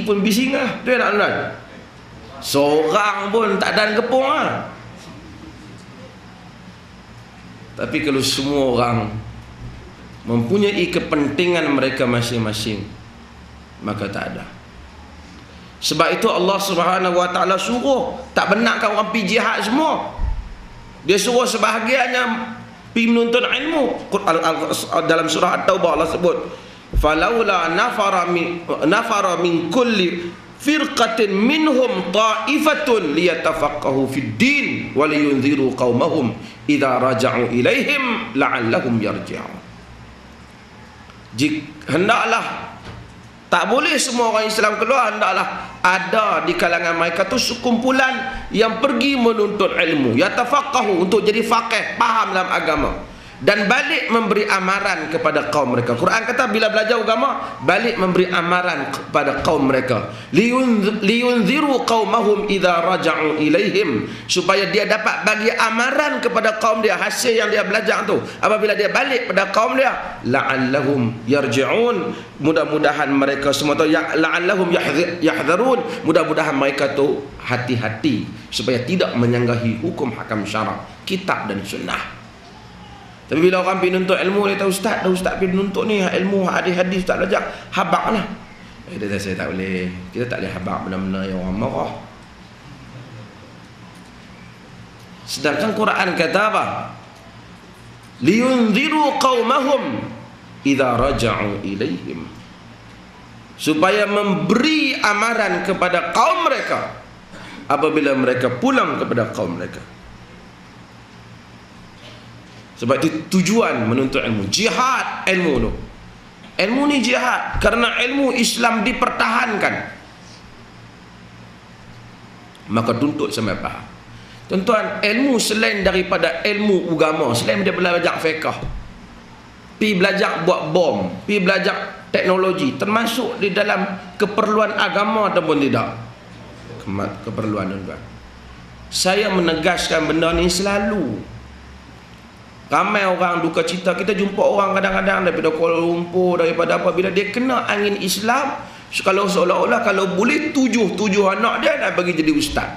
pun bising lah. Dia nak tuan. Seorang pun tak dan kepung lah. Tapi kalau semua orang mempunyai kepentingan mereka masing-masing, maka tak ada. Sebab itu Allah Subhanahu Wa Taala suruh, tak benarkan orang pergi jihad semua. Dia suruh sebahagiannya pergi menuntut ilmu. Dalam surah At-Taubah Allah sebut, falaula nafara min kulli firqatin minhum ta'ifatun liyatafaqahu fid din wa liyunziru qaumahum idza raja'u ilaihim la'allahum yarji'un. Hendaklah, tak boleh semua orang Islam keluar, hendaklah ada di kalangan mereka tu sekumpulan yang pergi menuntut ilmu, yatafaqahu, untuk jadi faqih, faham dalam agama, dan balik memberi amaran kepada kaum mereka. Quran kata bila belajar agama, balik memberi amaran kepada kaum mereka. Liyunziru qaumahum idza raja'u ilaihim, supaya dia dapat bagi amaran kepada kaum dia hasil yang dia belajar tu. Apabila dia balik pada kaum dia, la'allahum yarji'un, mudah-mudahan mereka semua tu, la'allahum yahdharun, mudah-mudahan mereka tu hati-hati supaya tidak menyanggahi hukum hakam syarak, kitab dan sunnah. Tapi bila orang pergi nuntut ilmu, dia tahu ustaz pergi nuntut ni ilmu hadis-hadis tak belajar, habaq lah. Dia kata saya tak boleh. Kita tak boleh habaq benda-benda yang orang marah. Sedangkan Quran kata apa? Liyunziru qaumahum idza raja'u ilaihim, supaya memberi amaran kepada kaum mereka apabila mereka pulang kepada kaum mereka. Sebab itu tujuan menuntut ilmu, jihad ilmu tu. Ilmu ni jihad, kerana ilmu Islam dipertahankan. Maka tuntut sampai faham. Tuan-tuan, ilmu selain daripada ilmu agama, selain dia belajar fiqh, pi belajar buat bom, pi belajar teknologi, termasuk di dalam keperluan agama ataupun tidak? Keperluan, tuan-tuan. Saya menegaskan benda ni selalu. Ramai orang duka cita, kita jumpa orang kadang-kadang daripada Kuala Lumpur, daripada apa, bila dia kena angin Islam, kalau seolah-olah kalau boleh tujuh anak dia nak bagi jadi ustaz.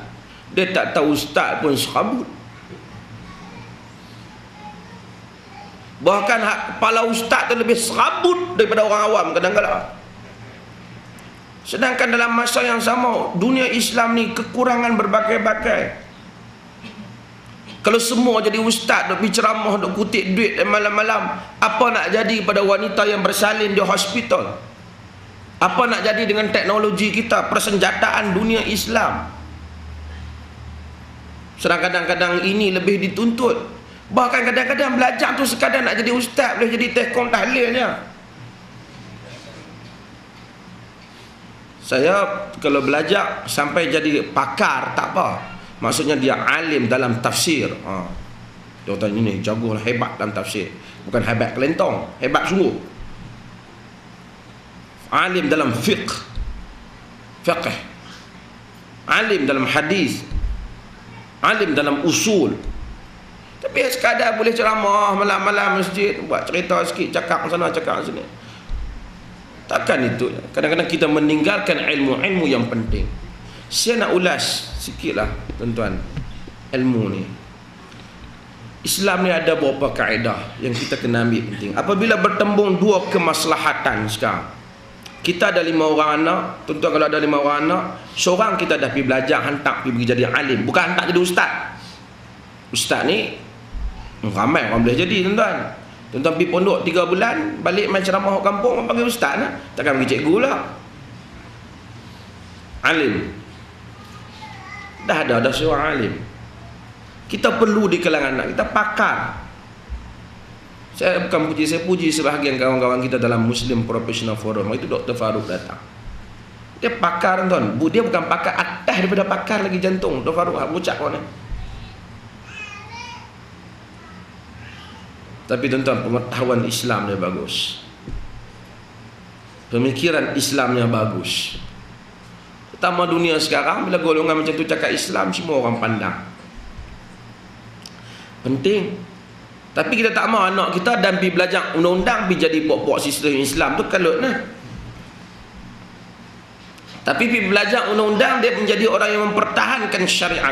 Dia tak tahu ustaz pun serabut. Bahkan kepala ustaz tu lebih serabut daripada orang awam kadang-kadang. Sedangkan dalam masa yang sama, dunia Islam ni kekurangan berbagai-bagai. Kalau semua jadi ustaz, duk berceramah, duk kutip duit malam-malam, apa nak jadi pada wanita yang bersalin di hospital? Apa nak jadi dengan teknologi kita, persenjataan dunia Islam? Sedang kadang-kadang ini lebih dituntut. Bahkan kadang-kadang belajar tu sekadar nak jadi ustaz, boleh jadi tekong tahlilnya. Saya kalau belajar sampai jadi pakar tak apa. Maksudnya dia alim dalam tafsir. Dia kata ini jago lah, hebat dalam tafsir. Bukan hebat kelentong, hebat sungguh. Alim dalam fiqh, alim dalam hadis, alim dalam usul. Tapi sekadar boleh ceramah malam-malam masjid, buat cerita sikit, cakap sana cakap sini. Takkan itu. Kadang-kadang kita meninggalkan ilmu-ilmu yang penting. Saya nak ulas sikitlah tuan-tuan ilmu ni. Islam ni ada beberapa kaedah yang kita kena ambil penting. Apabila bertembung dua kemaslahatan sekarang, kita ada 5 orang anak, tuan-tuan, kalau ada 5 orang anak, seorang kita dah pergi belajar, hantar pergi jadi alim, bukan hantar jadi ustaz. Ustaz ni ramai orang boleh jadi, tuan-tuan. Tuan-tuan pergi pondok 3 bulan, balik main ceramah kat kampung, orang panggil ustaz lah. Takkan pergi cikgu lah. Alim. Dah ada seorang alim. Kita perlu di kalangan anak kita pakar. Saya bukan puji, saya puji sebahagian kawan-kawan kita dalam Muslim Professional Forum. Itu Dr. Farouk datang. Dia pakar, tuan. Dia bukan pakar, atas daripada pakar lagi jantung. Dr. Farouk bucak kau ni. Tapi tuan-tuan, pengetahuan Islam dia bagus. Pemikiran Islamnya bagus. Pertama dunia sekarang, bila golongan macam tu cakap Islam, semua orang pandang. Penting. Tapi kita tak mahu anak kita dan pergi belajar undang-undang, pergi jadi buat sistem Islam tu kalut nah. Tapi pergi belajar undang-undang, dia menjadi orang yang mempertahankan syariat.